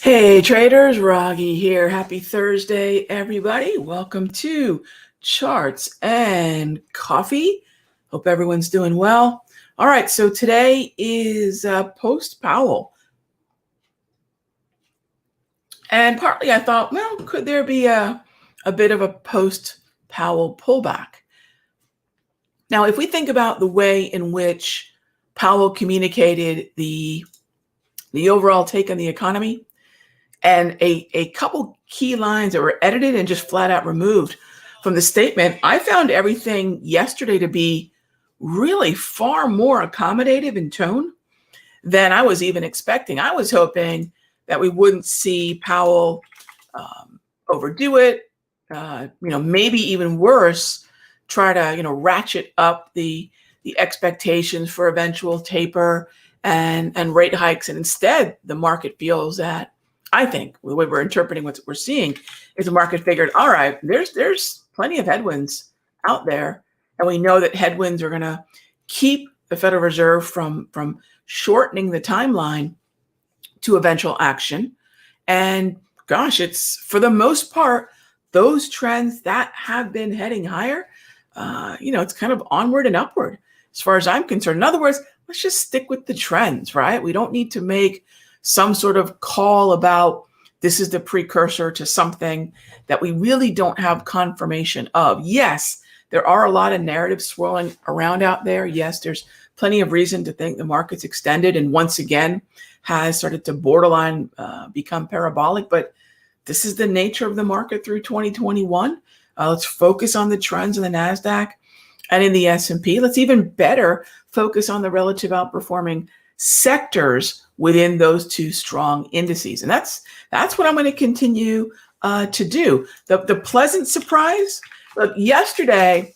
Hey traders, Raghee here. Happy Thursday, everybody. Welcome to Charts and Coffee. Hope everyone's doing well. All right, so today is post Powell. And partly I thought, well, could there be a bit of a post Powell pullback? Now, if we think about the way in which Powell communicated the overall take on the economy, and a couple key lines that were edited and just flat out removed from the statement, I found everything yesterday to be really far more accommodative in tone than I was even expecting. I was hoping that we wouldn't see Powell overdo it, maybe even worse, try to, ratchet up the expectations for eventual taper and rate hikes. And instead, the market feels that, I think the way we're interpreting what we're seeing is the market figured, all right, there's plenty of headwinds out there. And we know that headwinds are going to keep the Federal Reserve from shortening the timeline to eventual action. And gosh, it's for the most part, those trends that have been heading higher, it's kind of onward and upward as far as I'm concerned. In other words, let's just stick with the trends, right? We don't need to make some sort of call about this is the precursor to something that we really don't have confirmation of. Yes, there are a lot of narratives swirling around out there. Yes, there's plenty of reason to think the market's extended and once again has started to borderline become parabolic. But this is the nature of the market through 2021. Let's focus on the trends in the NASDAQ and in the S&P. Let's even better focus on the relative outperforming sectors within those two strong indices. And that's what I'm going to continue to do. The pleasant surprise, look, yesterday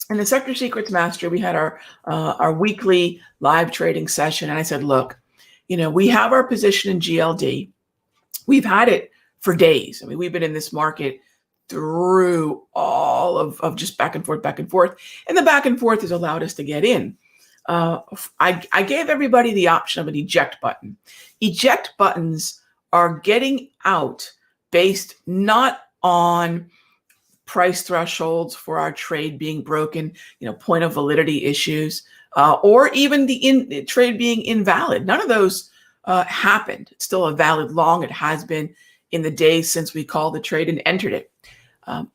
in the Sector Secrets Master, we had our weekly live trading session. And I said, look, we have our position in GLD. We've had it for days. I mean, we've been in this market through all of just back and forth. And the back and forth has allowed us to get in. I gave everybody the option of an eject button. Eject buttons are getting out based not on price thresholds for our trade being broken, point of validity issues, or even the trade being invalid. None of those happened. It's still a valid long. It has been in the days since we called the trade and entered it.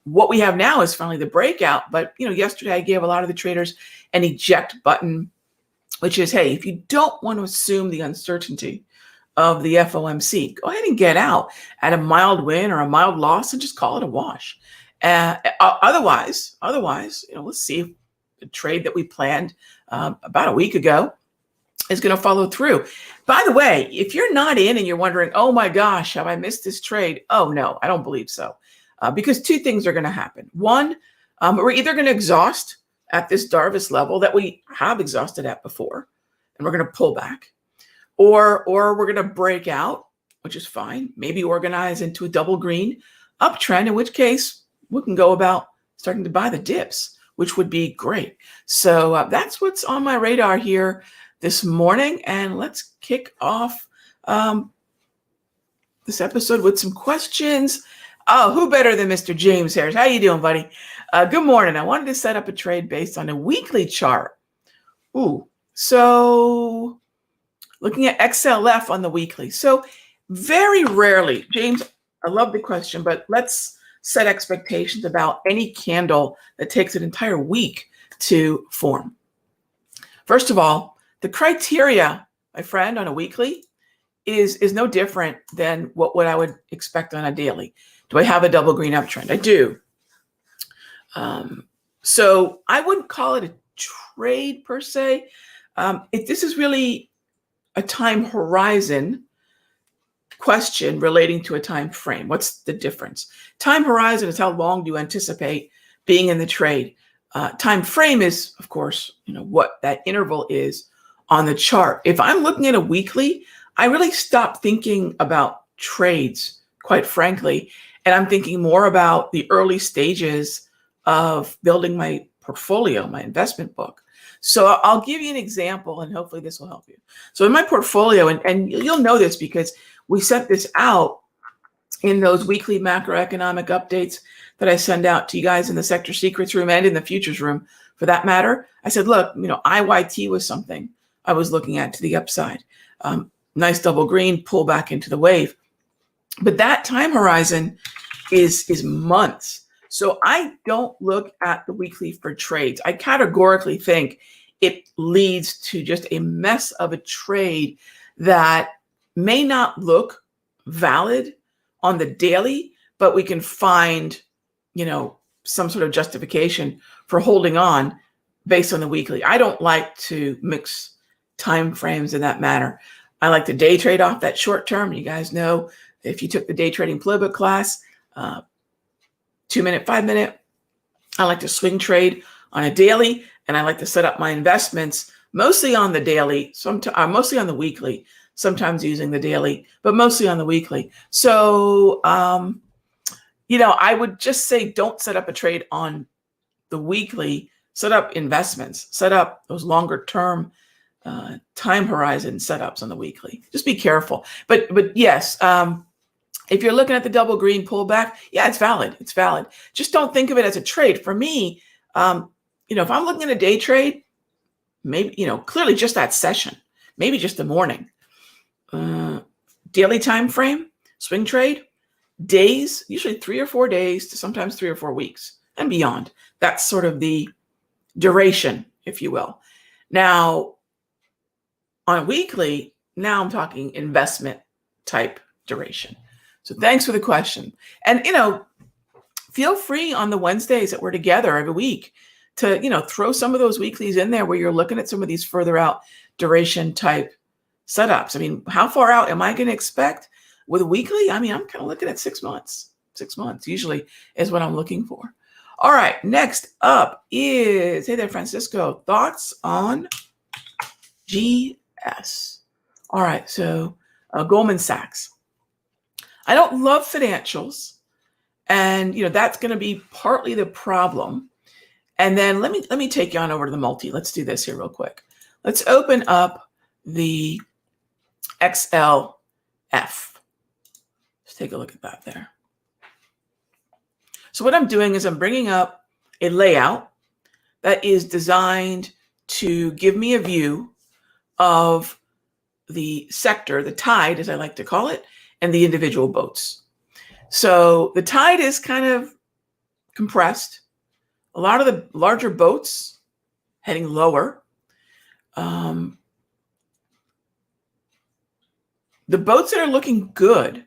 What we have now is finally the breakout. But yesterday I gave a lot of the traders an eject button, which is, hey, if you don't want to assume the uncertainty of the FOMC, go ahead and get out at a mild win or a mild loss and just call it a wash. Otherwise, let's see if the trade that we planned about a week ago is going to follow through. By the way, if you're not in and you're wondering, oh my gosh, have I missed this trade? Oh no, I don't believe so. Because two things are going to happen. One, we're either going to exhaust at this Darvis level that we have exhausted at before, and we're going to pull back, or we're going to break out, which is fine, maybe organize into a double green uptrend, in which case we can go about starting to buy the dips, which would be great. So that's what's on my radar here this morning, and let's kick off this episode with some questions. Oh, who better than Mr. James Harris? How you doing, buddy? Good morning. I wanted to set up a trade based on a weekly chart. Ooh, so looking at XLF on the weekly. So very rarely, James, I love the question, but let's set expectations about any candle that takes an entire week to form. First of all, the criteria, my friend, on a weekly is no different than what I would expect on a daily. Do I have a double green uptrend? I do. So I wouldn't call it a trade per se. If this is really a time horizon question relating to a time frame, what's the difference? Time horizon is how long do you anticipate being in the trade. Time frame is, of course, what that interval is on the chart. If I'm looking at a weekly, I really stop thinking about trades, quite frankly, and I'm thinking more about the early stages of building my portfolio, my investment book. So I'll give you an example, and hopefully this will help you. So in my portfolio, and you'll know this because We sent this out in those weekly macroeconomic updates that I send out to you guys in the Sector Secrets room and in the futures room for that matter. I said, look, IYT was something I was looking at to the upside. Nice double green, pull back into the wave. But that time horizon is months. So I don't look at the weekly for trades. I categorically think it leads to just a mess of a trade that may not look valid on the daily, but we can find, some sort of justification for holding on based on the weekly. I don't like to mix time frames in that manner. I like to day trade off that short term. You guys know if you took the day trading playbook class, 2 minute, 5 minute, I like to swing trade on a daily, and I like to set up my investments mostly on the daily, mostly on the weekly, sometimes using the daily, but mostly on the weekly. So, I would just say don't set up a trade on the weekly, set up investments, set up those longer term time horizon setups on the weekly. Just be careful. But yes, if you're looking at the double green pullback, yeah, it's valid. It's valid. Just don't think of it as a trade. For me, if I'm looking at a day trade, maybe, clearly just that session, maybe just the morning. Daily time frame, swing trade, days, usually 3 or 4 days to sometimes 3 or 4 weeks and beyond. That's sort of the duration, if you will. Now, on a weekly, now I'm talking investment type duration. So thanks for the question. And, feel free on the Wednesdays that we're together every week to, throw some of those weeklies in there where you're looking at some of these further out duration type setups. I mean, how far out am I going to expect with a weekly? I mean, I'm kind of looking at 6 months. 6 months usually is what I'm looking for. All right. Next up is, hey there, Francisco, thoughts on GS. All right. So Goldman Sachs. I don't love financials, and that's going to be partly the problem. And then let me take you on over to the multi. Let's do this here real quick. Let's open up the XLF. Let's take a look at that there. So what I'm doing is I'm bringing up a layout that is designed to give me a view of the sector, the tide, as I like to call it, and the individual boats. So the tide is kind of compressed. A lot of the larger boats heading lower. The boats that are looking good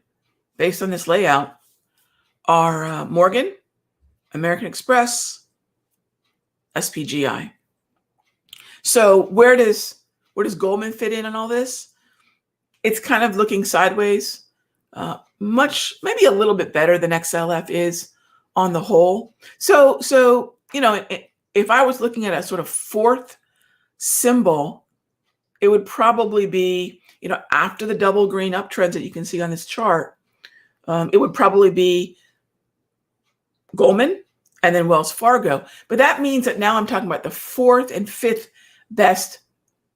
based on this layout are Morgan, American Express, SPGI. So where does Goldman fit in on all this? It's kind of looking sideways. Maybe a little bit better than XLF is on the whole. So if I was looking at a sort of fourth symbol, it would probably be, after the double green uptrends that you can see on this chart, it would probably be Goldman and then Wells Fargo. But that means that now I'm talking about the fourth and fifth best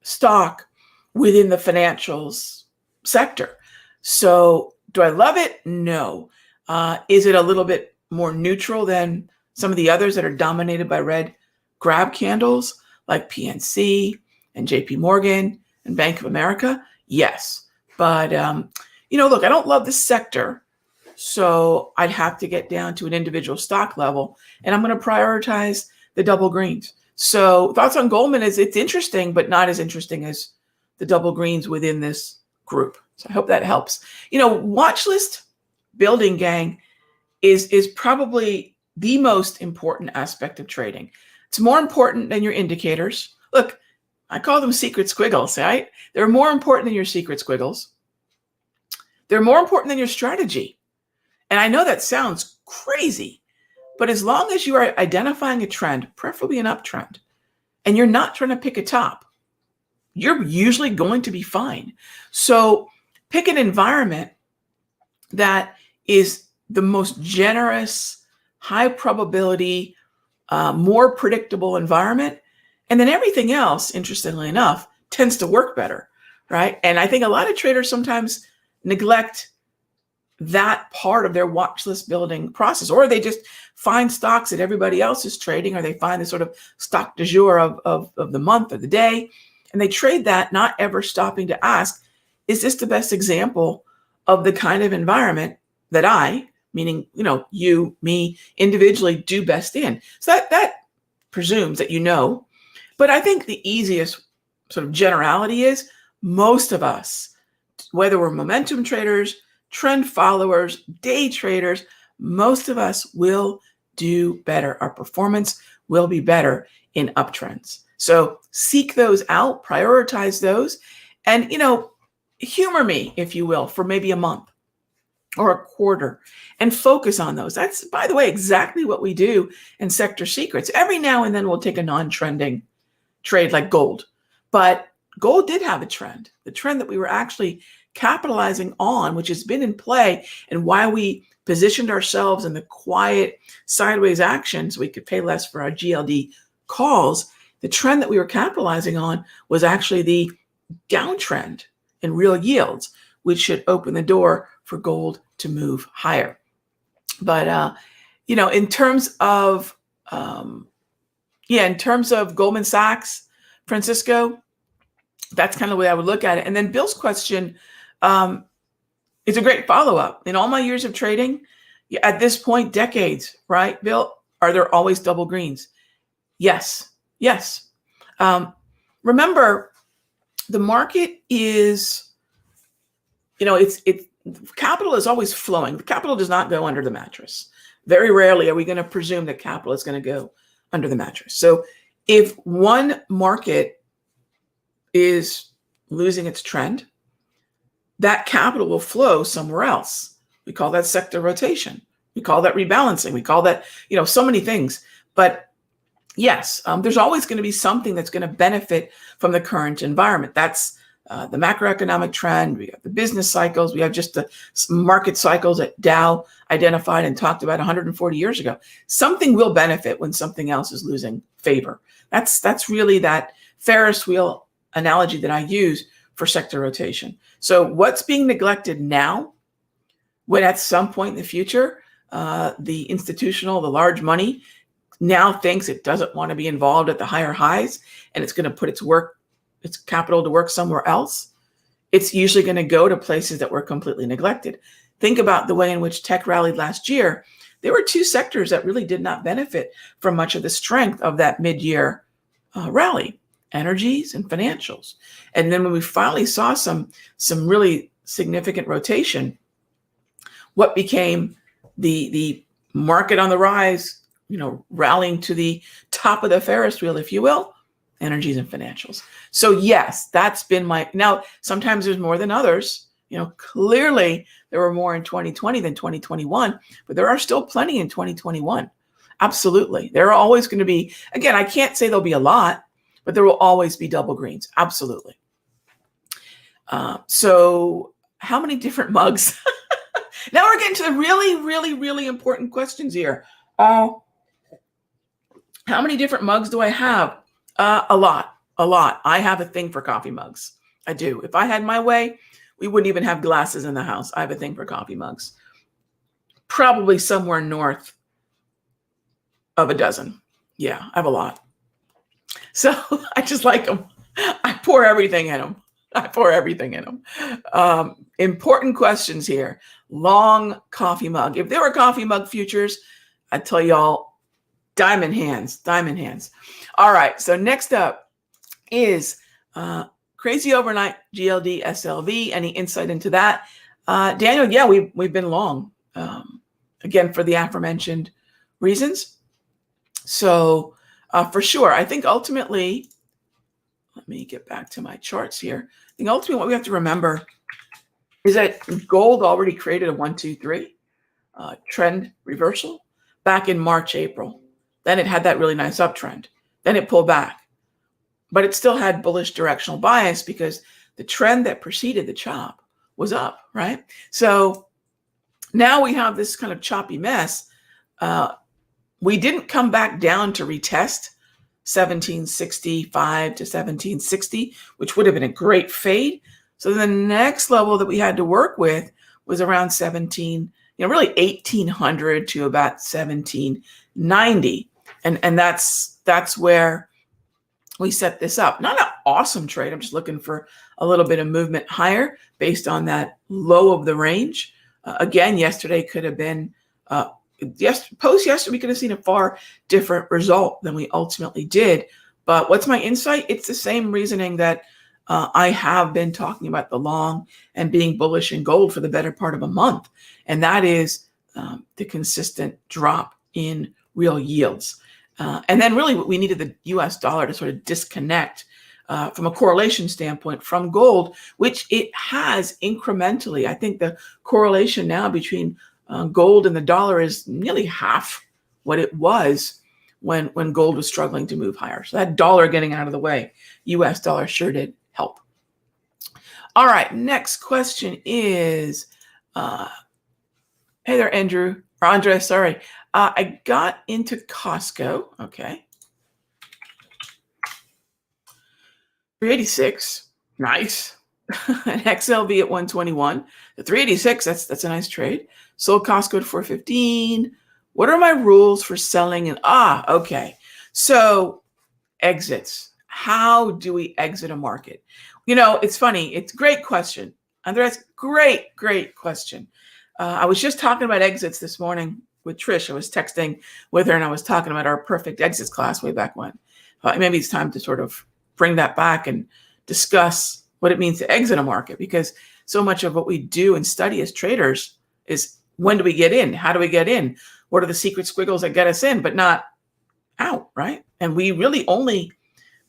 stock within the financials sector. So do I love it? No. Is it a little bit more neutral than some of the others that are dominated by red grab candles like PNC and JP Morgan and Bank of America? Yes. But, look, I don't love this sector. So I'd have to get down to an individual stock level, and I'm going to prioritize the double greens. So thoughts on Goldman is it's interesting, but not as interesting as the double greens within this group. So I hope that helps. Watch list building, gang, is probably the most important aspect of trading. It's more important than your indicators. Look, I call them secret squiggles, right? They're more important than your secret squiggles. They're more important than your strategy. And I know that sounds crazy, but as long as you are identifying a trend, preferably an uptrend, and you're not trying to pick a top, you're usually going to be fine. So pick an environment that is the most generous, high probability, more predictable environment. And then everything else, interestingly enough, tends to work better, right? And I think a lot of traders sometimes neglect that part of their watch list building process, or they just find stocks that everybody else is trading, or they find the sort of stock du jour of the month or the day, and they trade that, not ever stopping to ask, is this the best example of the kind of environment that I, meaning, you, me, individually do best in? So that presumes that but I think the easiest sort of generality is most of us, whether we're momentum traders, trend followers, day traders, most of us will do better. Our performance will be better in uptrends. So seek those out, prioritize those, and, humor me, if you will, for maybe a month or a quarter and focus on those. That's, by the way, exactly what we do in Sector Secrets. Every now and then we'll take a non-trending trade like gold, but gold did have a trend, the trend that we were actually capitalizing on, which has been in play, and why we positioned ourselves in the quiet sideways action so we could pay less for our GLD calls. The trend that we were capitalizing on was actually the downtrend in real yields, which should open the door for gold to move higher. But in terms of Goldman Sachs, Francisco, that's kind of the way I would look at it. And then Bill's question is a great follow-up. In all my years of trading, at this point, decades, right, Bill, are there always double greens? Yes. Remember, the market is, capital is always flowing. The capital does not go under the mattress. Very rarely are we going to presume that capital is going to go under the mattress. So if one market is losing its trend, that capital will flow somewhere else. We call that sector rotation. We call that rebalancing. We call that, so many things. But yes, there's always going to be something that's going to benefit from the current environment. That's the macroeconomic trend. We have the business cycles. We have just the market cycles that Dow identified and talked about 140 years ago. Something will benefit when something else is losing favor. That's really that Ferris wheel analogy that I use for sector rotation. So what's being neglected now, when at some point in the future, the large money now thinks it doesn't want to be involved at the higher highs, and it's going to put its capital to work somewhere else, it's usually going to go to places that were completely neglected. Think about the way in which tech rallied last year. There were two sectors that really did not benefit from much of the strength of that mid-year rally: energies and financials. And then when we finally saw some really significant rotation, what became the market on the rise, rallying to the top of the Ferris wheel, if you will, energies and financials. So yes, that's been now sometimes there's more than others. Clearly there were more in 2020 than 2021, but there are still plenty in 2021. Absolutely. There are always going to be, again, I can't say there'll be a lot, but there will always be double greens. Absolutely. So how many different mugs? Now we're getting to the really, really, really important questions here. How many different mugs do I have? A lot. I have a thing for coffee mugs. I do. If I had my way, we wouldn't even have glasses in the house. I have a thing for coffee mugs. Probably somewhere north of a dozen. Yeah, I have a lot. So I just like them. I pour everything in them. Important questions here. Long coffee mug. If there were coffee mug futures, I'd tell y'all, diamond hands. All right. So next up is crazy overnight GLD SLV. Any insight into that? Daniel, yeah, we've been long. Again, for the aforementioned reasons. So for sure, I think ultimately, let me get back to my charts here. I think ultimately what we have to remember is that gold already created a 1, 2, 3 trend reversal back in March, April. Then it had that really nice uptrend. Then it pulled back, but it still had bullish directional bias because the trend that preceded the chop was up, right? So now we have this kind of choppy mess. We didn't come back down to retest 1765 to 1760, which would have been a great fade. So the next level that we had to work with was around really 1800 to about 1790. And that's where we set this up. Not an awesome trade. I'm just looking for a little bit of movement higher based on that low of the range. Again, yesterday could have been, post yesterday, we could have seen a far different result than we ultimately did. But what's my insight? It's the same reasoning that I have been talking about the long and being bullish in gold for the better part of a month. And that is the consistent drop in real yields. And then really we needed the US dollar to sort of disconnect from a correlation standpoint from gold, which it has incrementally. I think the correlation now between gold and the dollar is nearly half what it was when gold was struggling to move higher. So that dollar getting out of the way, US dollar sure did help. All right, next question is, hey there, Andre, sorry. I got into Costco, okay. 386, nice. An XLV at 121. The 386, that's a nice trade. Sold Costco at 415. What are my rules for selling? And okay. So exits. How do we exit a market? It's funny. It's a great question. Andres, great question. I was just talking about exits this morning with Trish. I was texting with her and I was talking about our perfect exits class way back when. Maybe it's time to sort of bring that back and discuss what it means to exit a market, because so much of what we do and study as traders is, when do we get in? How do we get in? What are the secret squiggles that get us in, but not out, right? And we really only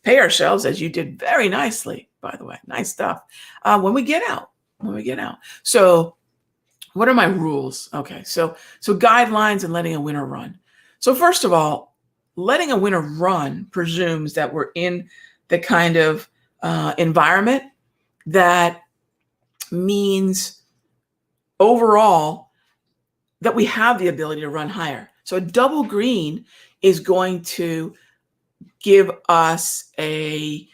pay ourselves, as you did very nicely, by the way, nice stuff, when we get out. So what are my rules? Okay, so guidelines and letting a winner run. So first of all, letting a winner run presumes that we're in the kind of environment that means overall that we have the ability to run higher. So a double green is going to give us a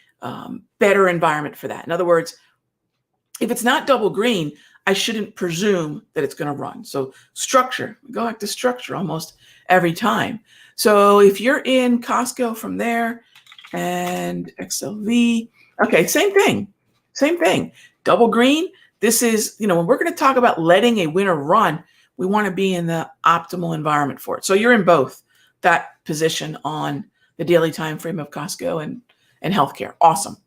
better environment for that. In other words, if it's not double green, I shouldn't presume that it's going to run. So structure, go back to structure almost every time. So if you're in Costco from there and XLV, okay, same thing. Double green, this is, when we're going to talk about letting a winner run, we want to be in the optimal environment for it. So you're in both that position on the daily time frame of Costco and healthcare. Awesome.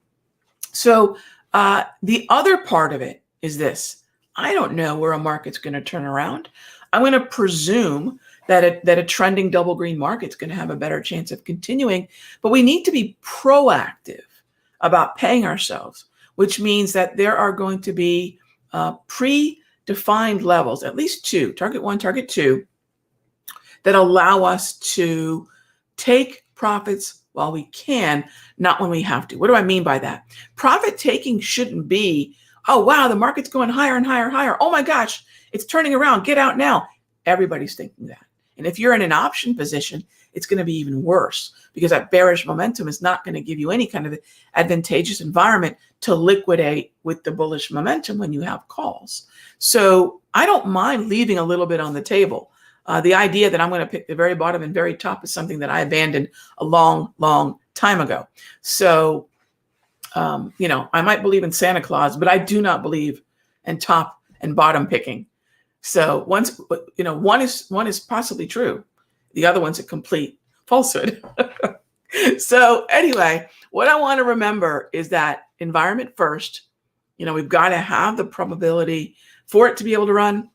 So the other part of it is this. I don't know where a market's going to turn around. I'm going to presume that a trending double green market's going to have a better chance of continuing, but we need to be proactive about paying ourselves, which means that there are going to be predefined levels, at least two, target 1, target 2, that allow us to take profits while we can, not when we have to. What do I mean by that? Profit taking shouldn't be, oh, wow, the market's going higher and higher and higher. Oh my gosh, it's turning around. Get out now. Everybody's thinking that. And if you're in an option position, it's going to be even worse, because that bearish momentum is not going to give you any kind of advantageous environment to liquidate with the bullish momentum when you have calls. So I don't mind leaving a little bit on the table. The idea that I'm going to pick the very bottom and very top is something that I abandoned a long, long time ago. So, I might believe in Santa Claus, but I do not believe in top and bottom picking. So one is possibly true. The other one's a complete falsehood. So anyway, what I want to remember is that environment first, we've got to have the probability for it to be able to run.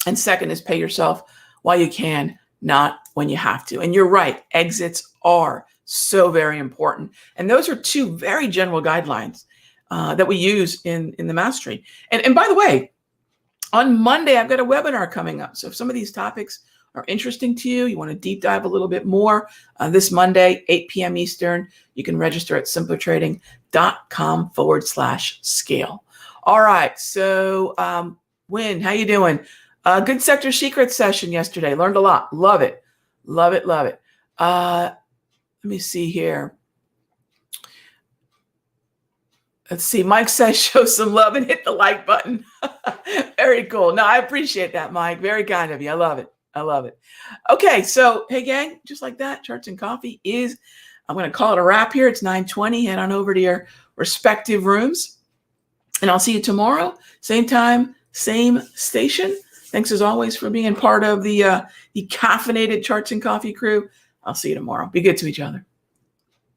And second is pay yourself while you can, not when you have to. And you're right, exits are so very important. And those are two very general guidelines that we use in the mastery. And by the way, on Monday, I've got a webinar coming up. So if some of these topics are interesting to you, you want to deep dive a little bit more, this Monday, 8 p.m. Eastern, you can register at simplertrading.com/scale. All right. So Win, how you doing? Good sector secrets session yesterday. Learned a lot. Love it. Love it. Love it. Let me see here. Let's see. Mike says, show some love and hit the like button. Very cool. No, I appreciate that, Mike. Very kind of you. I love it. I love it. Okay. So, hey, gang, just like that, Charts and Coffee is, I'm going to call it a wrap here. It's 9:20. Head on over to your respective rooms. And I'll see you tomorrow. Same time, same station. Thanks as always for being part of the caffeinated Charts and Coffee crew. I'll see you tomorrow. Be good to each other.